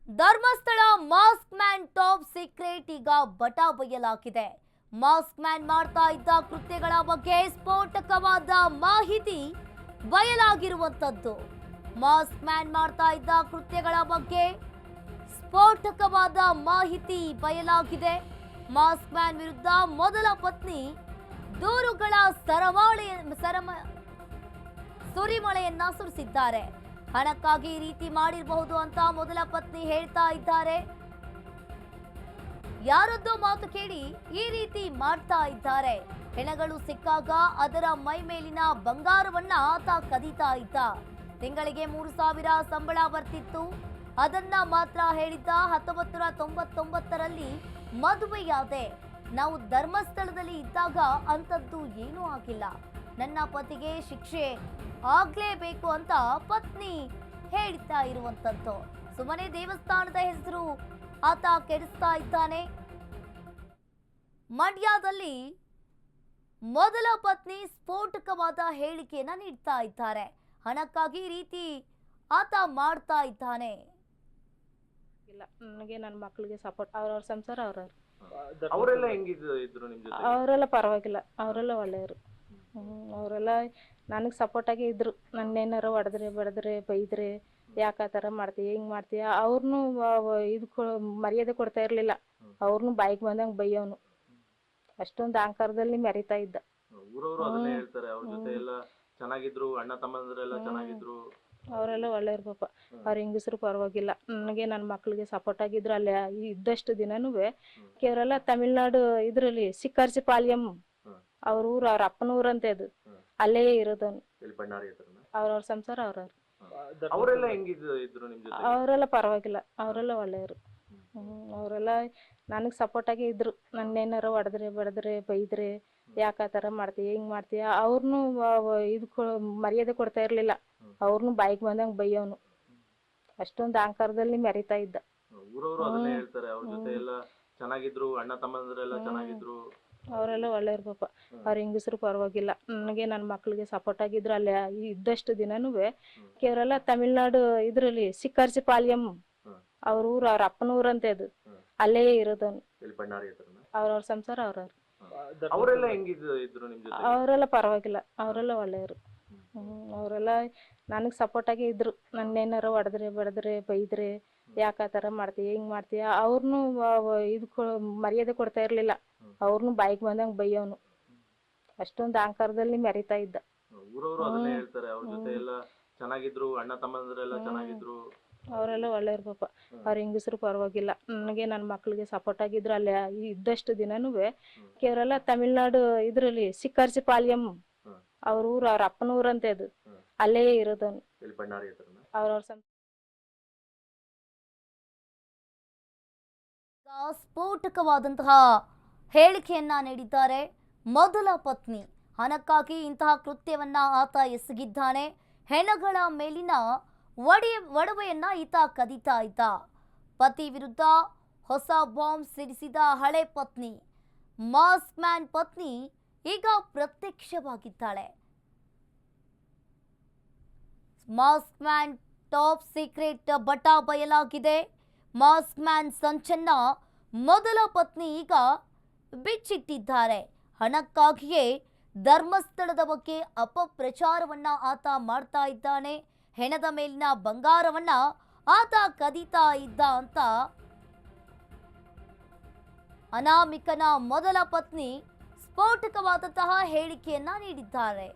Dharmasthala mask man top secret ಈಗ but ಬಯಲಾಗಿದೆ. Mask man ಮಾಡ್ತಾ ಇದ್ದ ಕೃತ್ಯಗಳ ಬಗ್ಗೆ ಸ್ಫೋಟಕವಾದ ಮಾಹಿತಿ ಬಯಲಾಗಿರುವಂತದ್ದು. ಮಾಸ್ಕ್ ಮ್ಯಾನ್ ಮಾಡ್ತಾ ಇದ್ದ ಕೃತ್ಯಗಳ ಬಗ್ಗೆ ಸ್ಫೋಟಕವಾದ ಮಾಹಿತಿ ಬಯಲಾಗಿದೆ. ಮಾಸ್ಕ್ ಮ್ಯಾನ್ ವಿರುದ್ಧ ಮೊದಲ ಪತ್ನಿ ದೂರುಗಳ ಸುರಿಮಳೆಯನ್ನ ಸುರಿಸಿದ್ದಾರೆ. ಹಣಕ್ಕಾಗಿ ಈ ರೀತಿ ಮಾಡಿರಬಹುದು ಅಂತ ಮೊದಲ ಪತ್ನಿ ಹೇಳ್ತಾ ಇದ್ದಾರೆ. ಯಾರದ್ದೋ ಮಾತು ಕೇಳಿ ಈ ರೀತಿ ಮಾಡ್ತಾ ಇದ್ದಾರೆ. ಹೆಣಗಳು ಸಿಕ್ಕಾಗ ಅದರ ಮೈ ಮೇಲಿನ ಬಂಗಾರವನ್ನ ಆತ ಕದೀತಾ ಇದ್ದ. ತಿಂಗಳಿಗೆ 3,000 ಸಂಬಳ ಬರ್ತಿತ್ತು. ಅದನ್ನ ಮಾತ್ರ ಹೇಳಿದ್ದ. 1999ರಲ್ಲಿ ಮದುವೆಯಾದೆ. ನಾವು ಧರ್ಮಸ್ಥಳದಲ್ಲಿ ಇದ್ದಾಗ ಅಂಥದ್ದು ಏನೂ ಆಗಿಲ್ಲ. ನನ್ನ ಪತಿಗೆ ಶಿಕ್ಷೆ ಆಗ್ಲೇಬೇಕು ಅಂತ ಪತ್ನಿ ಹೇಳ್ತಾ ಇರುವಂತದ್ದು. ಸುಮ್ಮನೆ ದೇವಸ್ಥಾನದ ಹೆಸರು ಆತ ಕೆಡಿಸ್ತಾ ಇದ್ದಾನೆ. ಮಂಡ್ಯದಲ್ಲಿ ಮೊದಲ ಪತ್ನಿ ಸ್ಫೋಟಕವಾದ ಹೇಳಿಕೆಯನ್ನ ನೀಡ್ತಾ ಇದ್ದಾರೆ. ಹಣಕ್ಕಾಗಿ ಈ ರೀತಿ ಆತ ಮಾಡ್ತಾ ಇದ್ದಾನೆ. ಇಲ್ಲ, ನನಗೆ ನನ್ನ ಮಕ್ಕಳಿಗೆ ಸಪೋರ್ಟ್. ಅವ್ರವ್ರ ಸಂಸಾರ ಅವರೆಲ್ಲ ಹೆಂಗಿದ್ರು ನಿಮ್ ಜೊತೆ? ಅವರೆಲ್ಲ ಪರವಾಗಿಲ್ಲ, ಅವರೆಲ್ಲ ಒಳ್ಳೆಯವರು. ಅವರೆಲ್ಲ ನನಗೆ ಸಪೋರ್ಟಾಗಿ ಇದ್ರು. ನನ್ನೇನಾರು ಹೊಡೆದ್ರೆ ಬಡಿದ್ರೆ ಬೈದ್ರೆ ಯಾಕೆ ಆ ಥರ ಮಾಡ್ತೀಯ ಹಿಂಗೆ ಮಾಡ್ತೀಯ ಅವ್ರನ್ನೂ ಇದು ಮರ್ಯಾದೆ ಕೊಡ್ತಾ ಇರಲಿಲ್ಲ. ಅವ್ರನ್ನೂ ಬಾಯಿಗೆ ಬಂದಂಗೆ ಬೈಯೋನು. ಅಷ್ಟೊಂದು ಅಹಂಕಾರದಲ್ಲಿ ಮೆರಿತಾ ಇದ್ದ. ಊರವರು ಅದನ್ನೇ ಹೇಳ್ತಾರೆ. ಅವ್ರ ಜೊತೆ ಎಲ್ಲ ಚೆನ್ನಾಗಿದ್ರು, ಅಣ್ಣ ತಮ್ಮಂದ್ರೆಲ್ಲ ಚೆನ್ನಾಗಿದ್ರು. ಅವರೆಲ್ಲ ಒಳ್ಳೆಯವ್ರು ಪಾಪ. ಅವ್ರ ಹೆಂಗಸರು ಪರವಾಗಿಲ್ಲ. ನನಗೆ ನನ್ನ ಮಕ್ಕಳಿಗೆ ಸಪೋರ್ಟ್ ಆಗಿದ್ರು. ಅಲ್ಲೇ ಇದ್ದಷ್ಟು ದಿನನೂ ಕೆಲವರೆಲ್ಲ ತಮಿಳ್ನಾಡು ಇದರಲ್ಲಿ ಸಿಕ್ಕರ್ಜಿಪಾಳ್ಯಂ ಅವ್ರ ಊರು, ಅವ್ರ ಅಪ್ಪನ ಊರಂತೆ ಅದು. ಅಲ್ಲೇ ಇರೋದವನು. ಅವ್ರವ್ರ ಸಂಸಾರ ಅವರೆಲ್ಲ ಹೆಂಗಿದ್ರು ನಿಮ್ ಜೊತೆ? ಅವರೆಲ್ಲ ಪರವಾಗಿಲ್ಲ, ಅವರೆಲ್ಲ ಒಳ್ಳೆಯವರು. ಅವರೆಲ್ಲ ನನಗೆ ಸಪೋರ್ಟಾಗಿ ಇದ್ರು. ನನ್ನೇನಾರು ಹೊಡೆದ್ರೆ ಬಡಿದ್ರೆ ಬೈದ್ರೆ ಯಾಕೆ ಆ ಥರ ಮಾಡ್ತೀಯ ಹಿಂಗೆ ಮಾಡ್ತೀಯ ಅವ್ರನ್ನೂ ಇದು ಮರ್ಯಾದೆ ಕೊಡ್ತಾ ಇರಲಿಲ್ಲ. ಅವ್ರನ್ನೂ ಬಾಯಿಗೆ ಬಂದಂಗೆ ಬೈಯೋನು. ಅಷ್ಟೊಂದು ಅಹಂಕಾರದಲ್ಲಿ ಮೆರಿತಾ ಇದ್ದ. ಊರವರು ಅದನ್ನೇ ಹೇಳ್ತಾರೆ. ಅವ್ರ ಜೊತೆ ಎಲ್ಲ ಚೆನ್ನಾಗಿದ್ರು, ಅಣ್ಣ ತಮ್ಮಂದ್ರೆಲ್ಲ ಚೆನ್ನಾಗಿದ್ರು. ಅವರೆಲ್ಲ ಒಳ್ಳೆಯವ್ರು ಪಾಪ. ಅವ್ರ ಹೆಂಗಸರು ಪರವಾಗಿಲ್ಲ. ನನಗೆ ನನ್ನ ಮಕ್ಕಳಿಗೆ ಸಪೋರ್ಟ್ ಆಗಿದ್ರು. ಅಲ್ಲೇ ಇದ್ದಷ್ಟು ದಿನನೂ ಕೆಲವರೆಲ್ಲ ತಮಿಳ್ನಾಡು ಇದರಲ್ಲಿ ಸಿಕ್ಕರ್ಜಿಪಾಳ್ಯಂ ಅವ್ರ ಊರು, ಅವ್ರ ಅಪ್ಪನ ಊರಂತೆ ಅದು. ಅಲ್ಲೇ ಇರೋದವನು. ಅವ್ರವ್ರ ಸಂಸಾರ ಅವರೆಲ್ಲ ಹೆಂಗಿದ್ರು ನಿಮ್ ಜೊತೆ? ಅವರೆಲ್ಲ ಪರವಾಗಿಲ್ಲ, ಅವರೆಲ್ಲ ಒಳ್ಳೆಯವರು. ಅವರೆಲ್ಲ ನನಗೆ ಸಪೋರ್ಟಾಗಿ ಇದ್ರು. ನನ್ನೇನಾರು ಹೊಡೆದ್ರೆ ಬಡಿದ್ರೆ ಬೈದ್ರೆ ಯಾಕೆ ಆ ಥರ ಮಾಡ್ತೀಯ ಹಿಂಗೆ ಮಾಡ್ತೀಯ ಅವ್ರನ್ನೂ ಇದು ಮರ್ಯಾದೆ ಕೊಡ್ತಾ ಇರಲಿಲ್ಲ. ಅವ್ರನ್ನೂ ಬಾಯಿಗೆ ಬಂದಂಗೆ ಬೈಯೋನು. ಅಷ್ಟೊಂದು ಅಹಂಕಾರದಲ್ಲಿ ಮೆರಿತಾ ಇದ್ದ. ಊರವರು ಅದನ್ನೇ ಹೇಳ್ತಾರೆ. ಅವ್ರ ಜೊತೆ ಎಲ್ಲ ಚೆನ್ನಾಗಿದ್ರು, ಅಣ್ಣ ತಮ್ಮಂದ್ರೆಲ್ಲ ಚೆನ್ನಾಗಿದ್ರು. ಅವರೆಲ್ಲ ಒಳ್ಳೆಯವ್ರು ಪಾಪ. ಅವ್ರ ಹೆಂಗಸರು ಪರವಾಗಿಲ್ಲ. ನನಗೆ ನನ್ನ ಮಕ್ಕಳಿಗೆ ಸಪೋರ್ಟ್ ಆಗಿದ್ರು. ಅಲ್ಲೇ ಇದ್ದಷ್ಟು ದಿನನೂ ಕೆಲವರೆಲ್ಲ ತಮಿಳ್ನಾಡು ಇದರಲ್ಲಿ ಸಿಕ್ಕರ್ಜಿಪಾಳ್ಯಂ ಅವ್ರ ಊರು, ಅವ್ರ ಅಪ್ಪನ ಊರಂತೆ ಅದು. ಅಲ್ಲೇ ಇರೋದವನು. ಅವ್ರವ್ರ ಸ್ಫೋಟಕವಾದಂತಹ ಹೇಳಿಕೆಯನ್ನ ನೀಡಿದ್ದಾರೆ. ಮೊದಲ ಪತ್ನಿ ಹಣಕ್ಕಾಗಿ ಇಂತಹ ಕೃತ್ಯವನ್ನ ಆತ ಎಸಗಿದ್ದಾನೆ. ಹೆಣಗಳ ಮೇಲಿನ ಒಡವೆಯನ್ನ ಈತ ಕದೀತಾ ಇದ್ದ. ಪತಿ ವಿರುದ್ಧ ಹೊಸ ಬಾಂಬ್ ಸಿಡಿಸಿದ ಹಳೆ ಪತ್ನಿ. ಮಾಸ್ಕ್ ಮ್ಯಾನ್ ಪತ್ನಿ ಈಗ ಪ್ರತ್ಯಕ್ಷವಾಗಿದ್ದಾಳೆ. ಮಾಸ್ಕ್ ಮ್ಯಾನ್ ಟಾಪ್ ಸೀಕ್ರೆಟ್ ಬಟ ಬಯಲಾಗಿದೆ. ಮಾಸ್ಕ್ ಮ್ಯಾನ್ ಸಂಚನ್ನ ಮೊದಲ ಪತ್ನಿ ಈಗ ಬಿಚ್ಚಿಟ್ಟಿದ್ದಾರೆ. ಹಣಕ್ಕಾಗಿಯೇ ಧರ್ಮಸ್ಥಳದ ಬಗ್ಗೆ ಅಪಪ್ರಚಾರವನ್ನ ಆತ ಮಾಡ್ತಾ ಇದ್ದಾನೆ. ಹೆಣದ ಮೇಲಿನ ಬಂಗಾರವನ್ನ ಆತ ಕದೀತಾ ಇದ್ದ ಅಂತ ಅನಾಮಿಕನ ಮೊದಲ ಪತ್ನಿ ಸ್ಫೋಟಕವಾದಂತಹ ಹೇಳಿಕೆಯನ್ನ ನೀಡಿದ್ದಾರೆ.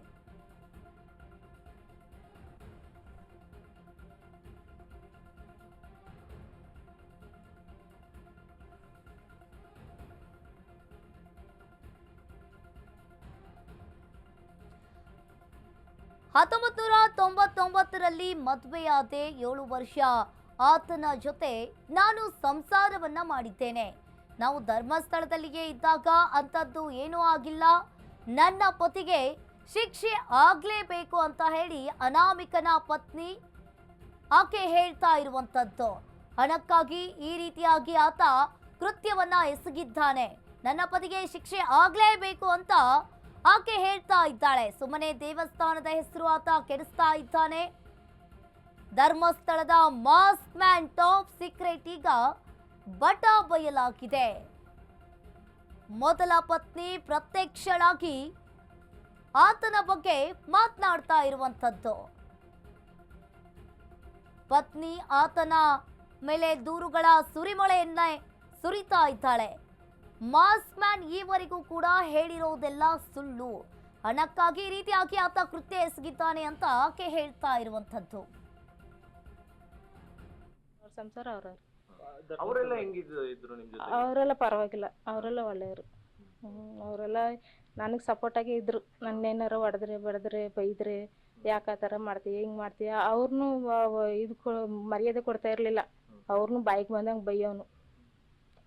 ರಲ್ಲಿ ಮದುವೆಯಾದೆ. 7 ವರ್ಷ ಆತನ ಜೊತೆ ನಾನು ಸಂಸಾರವನ್ನ ಮಾಡಿದ್ದೇನೆ. ನಾವು ಧರ್ಮಸ್ಥಳದಲ್ಲಿಯೇ ಇದ್ದಾಗ ಅಂಥದ್ದು ಏನೂ ಆಗಿಲ್ಲ. ನನ್ನ ಪತಿಗೆ ಶಿಕ್ಷೆ ಆಗ್ಲೇಬೇಕು ಅಂತ ಹೇಳಿ ಅನಾಮಿಕನ ಪತ್ನಿ ಆಕೆ ಹೇಳ್ತಾ ಇರುವಂತದ್ದು. ಹಣಕ್ಕಾಗಿ ಈ ರೀತಿಯಾಗಿ ಆತ ಕೃತ್ಯವನ್ನ ಎಸಗಿದ್ದಾನೆ. ನನ್ನ ಪತಿಗೆ ಶಿಕ್ಷೆ ಆಗ್ಲೇಬೇಕು ಅಂತ ಆಕೆ ಹೇಳ್ತಾ ಇದ್ದಾಳೆ. ಸುಮ್ಮನೆ ದೇವಸ್ಥಾನದ ಹೆಸರು ಆತ ಕೆಡಿಸ್ತಾ ಇದ್ದಾನೆ. ಧರ್ಮಸ್ಥಳದ ಮಾಸ್ ಮ್ಯಾನ್ ಟಾಪ್ ಸೀಕ್ರೆಟ್ ಈಗ ಬಟಾ ಬಯಲಾಗಿದೆ. ಮೊದಲ ಪತ್ನಿ ಪ್ರತ್ಯಕ್ಷಳಾಗಿ ಆತನ ಬಗ್ಗೆ ಮಾತನಾಡ್ತಾ ಇರುವಂಥದ್ದು. ಪತ್ನಿ ಆತನ ಮೇಲೆ ದೂರುಗಳ ಸುರಿಮಳೆಯನ್ನೇ ಸುರಿತಾ ಇದ್ದಾಳೆ. ಮಾಸ್ ಮ್ಯಾನ್ ಈವರೆಗೂ ಕೂಡ ಹೇಳಿರೋದೆಲ್ಲ ಸುಳ್ಳು, ಹಣಕ್ಕಾಗಿ ಈ ರೀತಿಯಾಗಿ ಆತ ಕೃತ್ಯ ಎಸಗಿದ್ದಾನೆ ಅಂತ ಆಕೆ ಹೇಳ್ತಾ ಇರುವಂಥದ್ದು. ಅವ್ರ ಸಂಸಾರ ಅವರೆಲ್ಲ ಹೆಂಗಿದ್ರು ನಿಮ್ ಜೊತೆ? ಅವರೆಲ್ಲ ಪರವಾಗಿಲ್ಲ, ಅವರೆಲ್ಲ ಒಳ್ಳೆಯವರು. ಅವರೆಲ್ಲ ನನಗೆ ಸಪೋರ್ಟಾಗಿ ಇದ್ರು. ನನ್ನೇನಾರ ಹೊಡೆದ್ರೆ ಬೈದ್ರೆ ಯಾಕೆ ಆ ಥರ ಮಾಡ್ತೀಯ ಹಿಂಗೆ ಮಾಡ್ತೀಯ ಅವ್ರನ್ನೂ ಮರ್ಯಾದೆ ಕೊಡ್ತಾ ಇರಲಿಲ್ಲ. ಅವ್ರನ್ನೂ ಬಾಯಿಗೆ ಬಂದಂಗೆ ಬೈಯೋನು.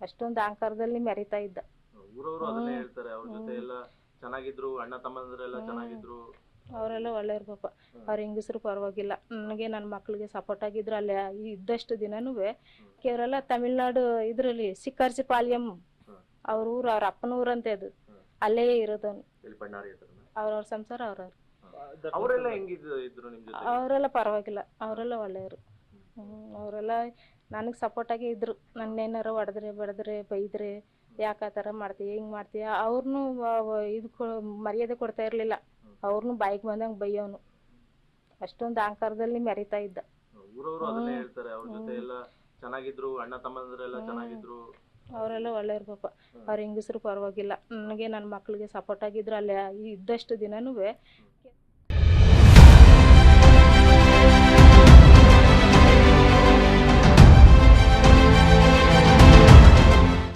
ಅಷ್ಟೊಂದು ಅಹಂಕಾರದಲ್ಲಿ ಮೆರಿತಾ ಇದ್ದ. ಊರವರು ಅದನ್ನೇ ಹೇಳ್ತಾರೆ, ಅವ್ರ ಜೊತೆ ಎಲ್ಲ ಚೆನ್ನಾಗಿದ್ರು, ಅಣ್ಣ ತಮ್ಮಂದ್ರೆಲ್ಲ ಚೆನ್ನಾಗಿದ್ರು. ಅವರೆಲ್ಲ ಒಳ್ಳೆಯವ್ರು ಪಾಪ. ಅವ್ರ ಹೆಂಗಸರು ಪರವಾಗಿಲ್ಲ. ನನಗೆ ನನ್ನ ಮಕ್ಳಿಗೆ ಸಪೋರ್ಟ್ ಆಗಿದ್ರು. ಅಲ್ಲಿ ಇದ್ದಷ್ಟು ದಿನನೂ ಅವರೆಲ್ಲ ತಮಿಳ್ನಾಡು ಇದರಲ್ಲಿ ಸಿಕ್ಕರ್ಸಿಪಾಳ್ಯಂ ಅವ್ರ ಊರು, ಅವ್ರ ಅಪ್ಪನ ಊರಂತೆ ಅದು. ಅಲ್ಲೇ ಇರೋದವನು. ಅವ್ರವ್ರ ಸಂಸಾರ ಅವ್ರವ್ರು. ಅವರೆಲ್ಲ ಹೆಂಗಿದ್ರು ನಿಮ್ ಜೊತೆ? ಅವರೆಲ್ಲ ಪರವಾಗಿಲ್ಲ, ಅವರೆಲ್ಲ ಒಳ್ಳೆಯವರು. ಅವರೆಲ್ಲ ನನಗೆ ಸಪೋರ್ಟಾಗಿ ಇದ್ರು. ನನ್ನೇನಾರ ಹೊಡೆದ್ರೆ ಬೈದ್ರೆ ಯಾಕೆ ಆ ಥರ ಮಾಡ್ತೀಯ ಹಿಂಗೆ ಮಾಡ್ತೀಯ ಅವ್ರನ್ನೂ ಮರ್ಯಾದೆ ಕೊಡ್ತಾ ಇರಲಿಲ್ಲ. ಅವ್ರನ್ನೂ ಬಾಯಿಗೆ ಬಂದಂಗೆ ಬೈಯೋನು. ಅಷ್ಟೊಂದು ಅಹಂಕಾರದಲ್ಲಿ ಮೆರಿತಾ ಇದ್ದ. ಊರವರು ಅದನ್ನೇ ಹೇಳ್ತಾರೆ, ಅವ್ರ ಜೊತೆ ಎಲ್ಲ ಚೆನ್ನಾಗಿದ್ರು, ಅಣ್ಣ ತಮ್ಮಂದ್ರೆಲ್ಲ ಚೆನ್ನಾಗಿದ್ರು. ಅವರೆಲ್ಲ ಒಳ್ಳೆಯವ್ರು ಪಾಪ. ಅವ್ರ ಹೆಂಗಸರು ಪರವಾಗಿಲ್ಲ. ನನಗೆ ನನ್ನ ಮಕ್ಳಿಗೆ ಸಪೋರ್ಟ್ ಆಗಿದ್ರು. ಅಲ್ಲಿ ಇದ್ದಷ್ಟು ದಿನನೂ